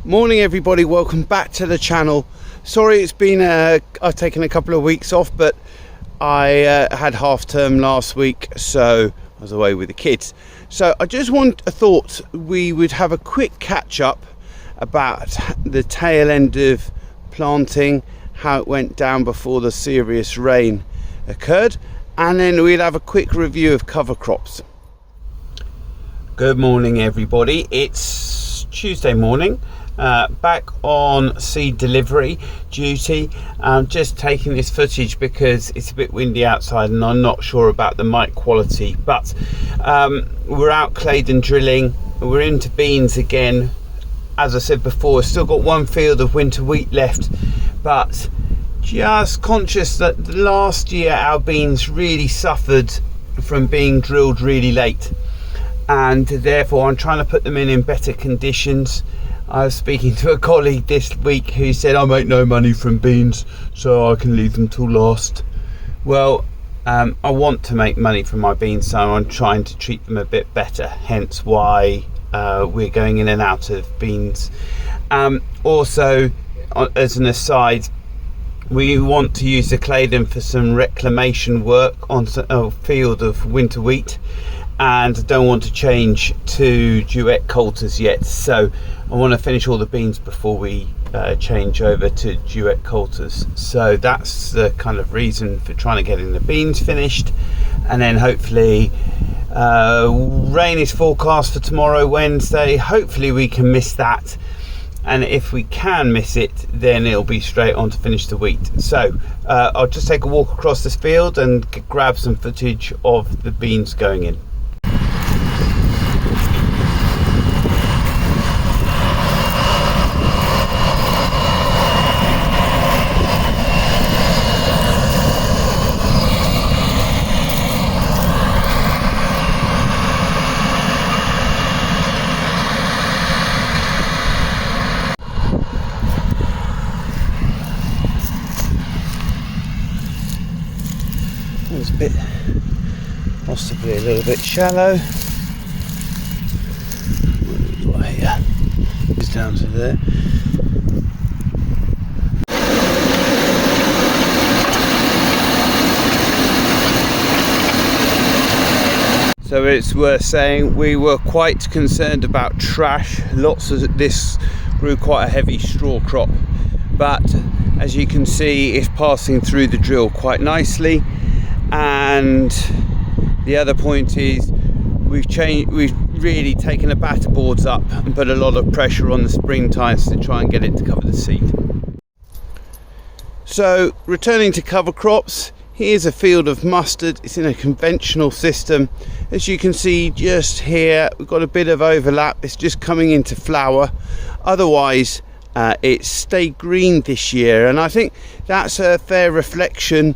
Morning everybody, welcome back to the channel. Sorry it's been I've taken a couple of weeks off, but I had half term last week, so I was away with the kids. So I just thought we would have a quick catch up about the tail end of planting, how it went down before the serious rain occurred, and then we'll have a quick review of cover crops. Good morning everybody, it's Tuesday morning. Back on seed delivery duty. I'm just taking this footage because it's a bit windy outside and I'm not sure about the mic quality, but we're out Claydon drilling. We're into beans again. As I said before, still got one field of winter wheat left, but just conscious that last year our beans really suffered from being drilled really late, and therefore I'm trying to put them in better conditions. I was speaking to a colleague this week who said I make no money from beans, so I can leave them till last. Well, I want to make money from my beans, so I'm trying to treat them a bit better, hence why we're going in and out of beans. Also, as an aside, we want to use the Claydon for some reclamation work on a field of winter wheat, and I don't want to change to duet coulters yet, so I want to finish all the beans before we change over to duet coulters. So that's the kind of reason for trying to get in the beans finished, and then hopefully rain is forecast for tomorrow, Wednesday. Hopefully we can miss that, and if we can miss it, then it'll be straight on to finish the wheat. So I'll just take a walk across this field and grab some footage of the beans going in. It's a bit, possibly a little bit shallow. Here, it's down to there. So it's worth saying we were quite concerned about trash. Lots of this grew quite a heavy straw crop, but as you can see, it's passing through the drill quite nicely. And the other point is we've really taken the batter boards up and put a lot of pressure on the spring tines to try and get it to cover the seed. So returning to cover crops, here's a field of mustard. It's in a conventional system. As you can see just here, we've got a bit of overlap. It's just coming into flower. Otherwise it's stayed green this year, and I think that's a fair reflection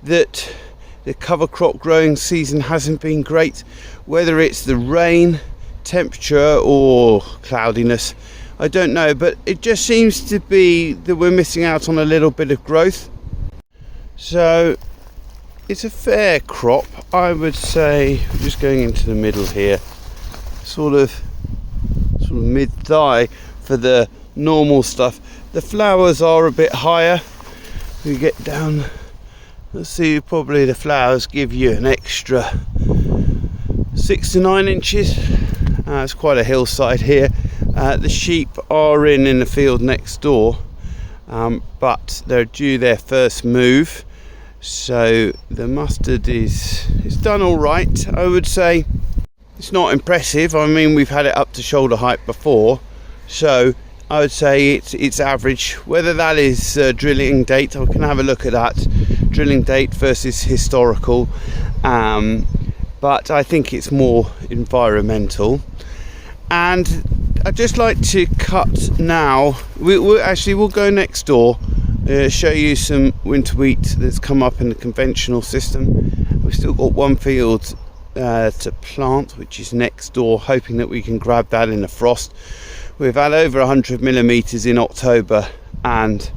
that the cover crop growing season hasn't been great, whether it's the rain, temperature or cloudiness, I don't know, but it just seems to be that we're missing out on a little bit of growth. So it's a fair crop, I would say. Just going into the middle here, sort of mid-thigh for the normal stuff. The flowers are a bit higher. We get down, let's see, probably the flowers give you an extra 6 to 9 inches. It's quite a hillside here. The sheep are in the field next door, but they're due their first move. So the mustard is done all right, I would say. It's not impressive. I mean, we've had it up to shoulder height before, so I would say it's average. Whether that is drilling date, I can have a look at that. Drilling date versus historical, but I think it's more environmental. And I'd just like to cut now. We'll go next door, show you some winter wheat that's come up in the conventional system. We've still got one field to plant, which is next door, hoping that we can grab that in the frost. We've had over 100 millimeters in October, and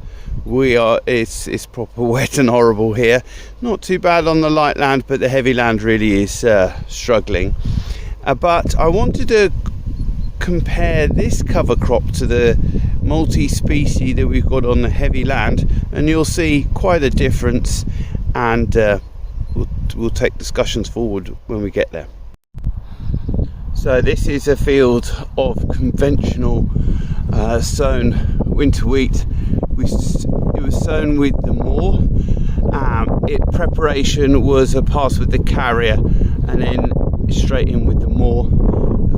it's proper wet and horrible here. Not too bad on the light land, but the heavy land really is struggling. But I wanted to compare this cover crop to the multi-species that we've got on the heavy land, and you'll see quite a difference, and we'll take discussions forward when we get there. So this is a field of conventional sown winter wheat. It was sown with the moor. Preparation was a pass with the carrier and then straight in with the moor.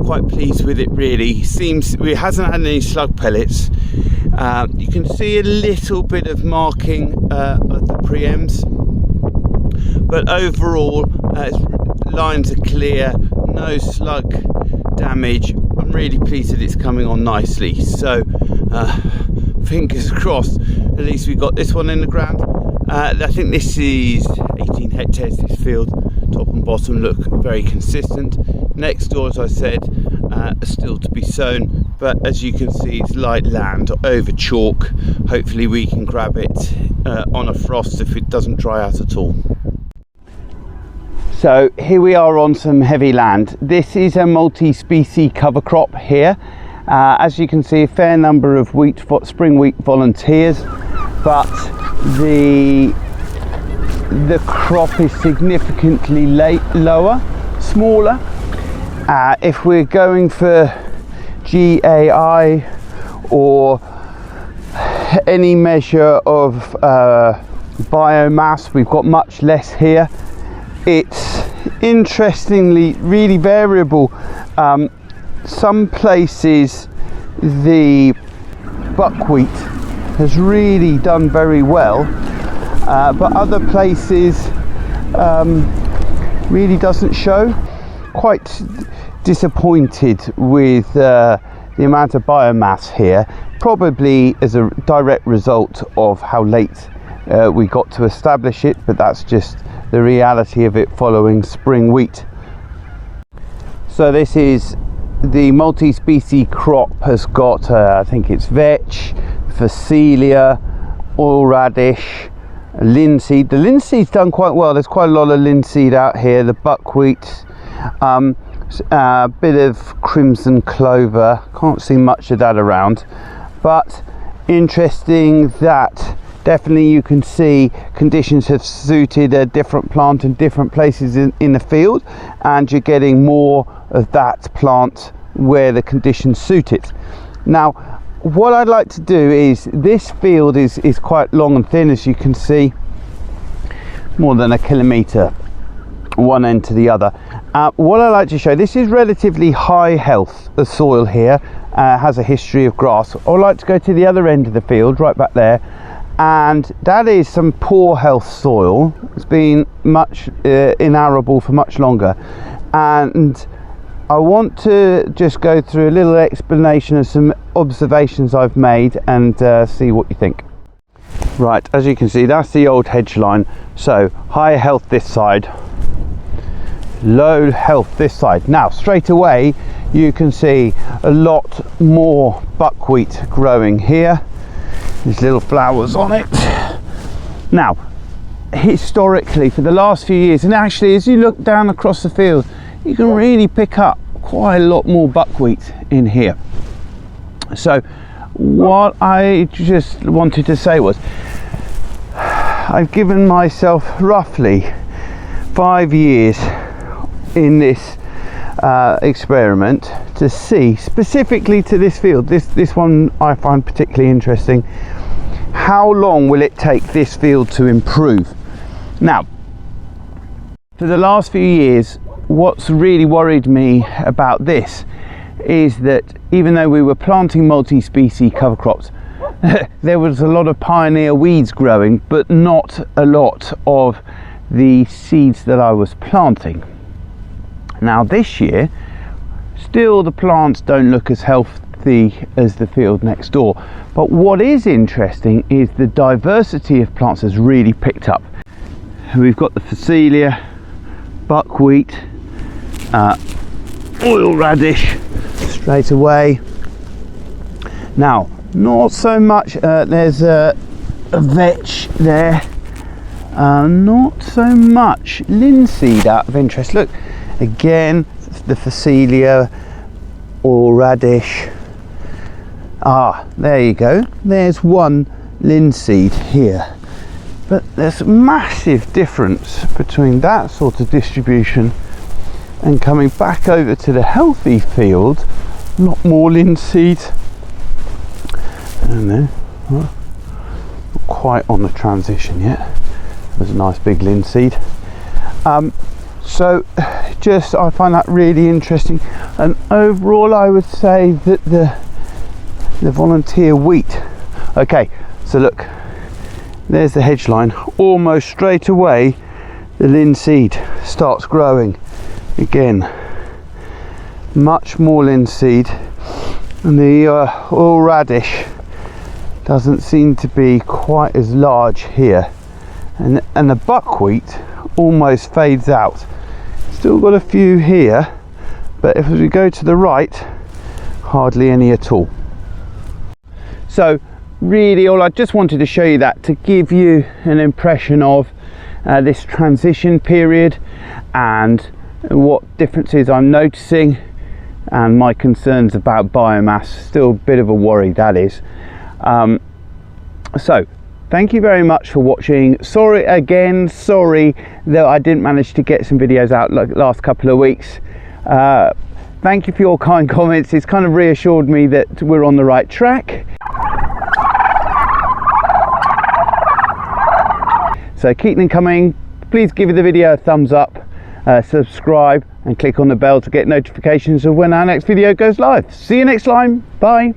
Quite pleased with it, really. It hasn't had any slug pellets. You can see a little bit of marking of the preems, but overall lines are clear, no slug damage. I'm really pleased that it's coming on nicely, so fingers crossed at least we got this one in the ground. I think this is 18 hectares, this field. Top and bottom look very consistent. Next door, as I said, still to be sown, but as you can see, it's light land over chalk. Hopefully we can grab it on a frost if it doesn't dry out at all. So here we are on some heavy land. This is a multi-species cover crop here. As you can see, a fair number of spring wheat volunteers, but the crop is significantly smaller. If we're going for GAI or any measure of biomass, we've got much less here. It's interestingly really variable. Some places the buckwheat has really done very well, but other places really doesn't show. Quite disappointed with the amount of biomass here, probably as a direct result of how late we got to establish it, but that's just the reality of it following spring wheat. So this is the multi-species crop. Has got I think it's vetch, phacelia, oil radish, linseed. The linseed's done quite well. There's quite a lot of linseed out here. The buckwheat, a bit of crimson clover. Can't see much of that around, but interesting that definitely you can see conditions have suited a different plant in different places in the field, and you're getting more of that plant where the conditions suit it. Now what I'd like to do is, this field is quite long and thin, as you can see, more than a kilometre one end to the other. What I like to show, this is relatively high health, the soil here has a history of grass. I'd like to go to the other end of the field right back there, and that is some poor health soil. It's been much inarable for much longer, and I want to just go through a little explanation of some observations I've made and see what you think. Right, as you can see, that's the old hedge line. So high health this side, low health this side. Now straight away you can see a lot more buckwheat growing here. There's little flowers on it. Now historically, for the last few years, and actually as you look down across the field, you can really pick up quite a lot more buckwheat in here. So what I just wanted to say was, I've given myself roughly 5 years in this experiment to see, specifically to this field, this one I find particularly interesting, how long will it take this field to improve. Now for the last few years, what's really worried me about this is that even though we were planting multi-species cover crops, there was a lot of pioneer weeds growing, but not a lot of the seeds that I was planting. Now this year, still the plants don't look as healthy as the field next door, but what is interesting is the diversity of plants has really picked up. We've got the phacelia, buckwheat, oil radish straight away. Now not so much, there's a vetch there, not so much linseed out of interest. Look again, the phacelia, oil radish. Ah, there you go. There's one linseed here. But there's a massive difference between that sort of distribution and coming back over to the healthy field. A lot more linseed. I don't know. Not quite on the transition yet. There's a nice big linseed. So just I find that really interesting, and overall I would say that the volunteer wheat, okay, so look, there's the hedge line. Almost straight away the linseed starts growing again, much more linseed, and the oil radish doesn't seem to be quite as large here, and the buckwheat almost fades out. Still got a few here, but if we go to the right, hardly any at all. So really all I just wanted to show you that to give you an impression of this transition period and what differences I'm noticing, and my concerns about biomass. Still a bit of a worry, that is. So thank you very much for watching. Sorry that I didn't manage to get some videos out like last couple of weeks. Thank you for your kind comments. It's kind of reassured me that we're on the right track. So keep them coming. Please give the video a thumbs up, subscribe and click on the bell to get notifications of when our next video goes live. See you next time. Bye.